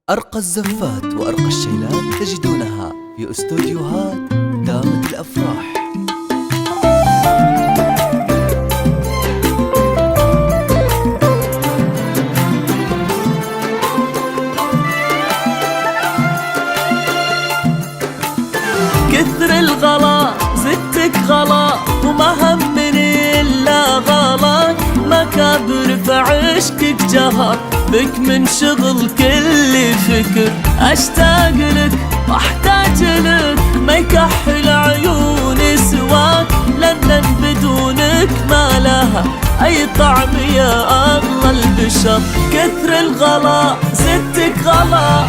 أرقى الزفات وأرقى الشيلات تجدونها في استوديوهات دامت الأفراح. كثر الغلا زدتك غلا وما همني إلا غلاك، مكابر فعشقك جهر بك من شغل كل فكر. أشتاق لك واحتاج لك، ما يكحل عيوني سواك، لأن بدونك ما لها أي طعم يا أغلى البشر. كثر الغلا زدتك غلا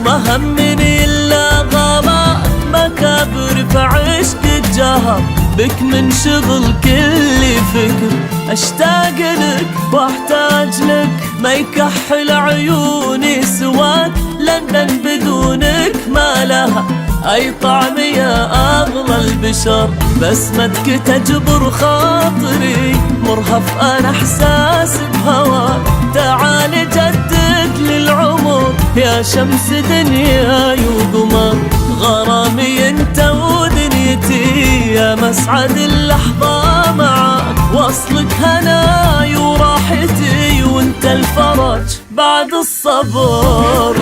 ما همني إلا غلاك، مكابر فعشقك جهر بك من شغل كل فكر. أشتاق لك واحتاج لك، ما يكحل عيوني سواك، لأن بدونك ما لها أي طعم يا أغلى البشر. بسمتك تجبر خاطري، مرهف أنا إحساس بهواك. تعال جدد للعمر يا شمس دنياي وقمر، غرامي انت ودنيتي يا مسعد اللحظة معاك. وصلك هناي وراحتي وانت الفرج بعد الصبر.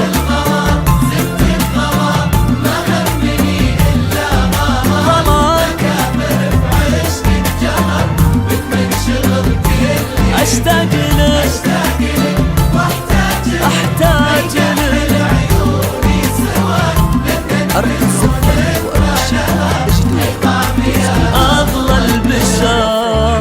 أشتاق لك أحتاج لك. أرقى الزفات وأرقى الشيلات تجدونها أغلى البشر.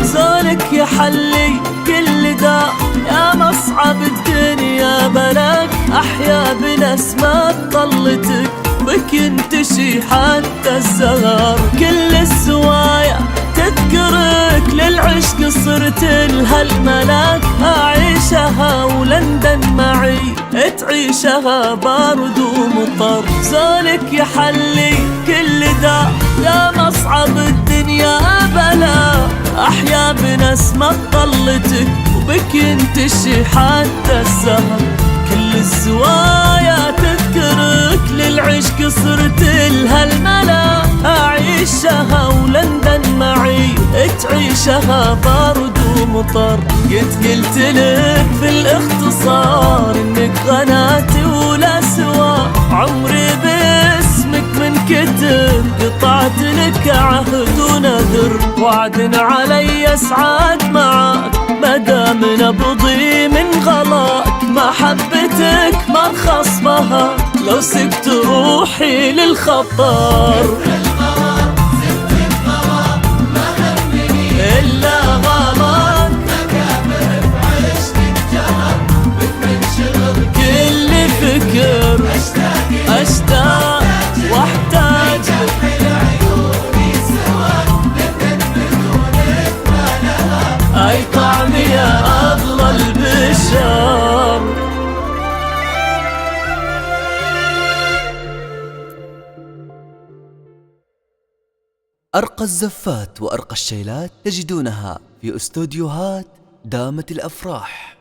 زولك يحلي كل داء يا مصعب الدنيا بلاك. أحيا بنسمة طلتك بك ينتشي حتى الزهر. كل السوايا تذكرك للعشق صرت لها الملاك. أعيشها ولندن معي تعيشها بارد ومطر. زولك يحلي كل داء يا مصعب الدنيا بلاك. أحيا بنسمة طلتك وبك ينتشي حتى الزهر. كل الزوايا تذكرك للعشق صرت لها الملا. أعيشها ولندن معي تعيشها بارد ومطر. قلت لك في الاختصار انك غناتي ولا سوا. عمري باسمك من كتب قطعت لك عهد ونذر. وعد علي اسعد معاك مدام نبضي من غلاك. محبتك مرخص بها لو سبت روحي للخطر. إلا غلاك كل فكر. أشتاق واحتاج أي طعم يا أغلى البشر. أرقى الزفات وأرقى الشيلات تجدونها في استوديوهات دامت الأفراح.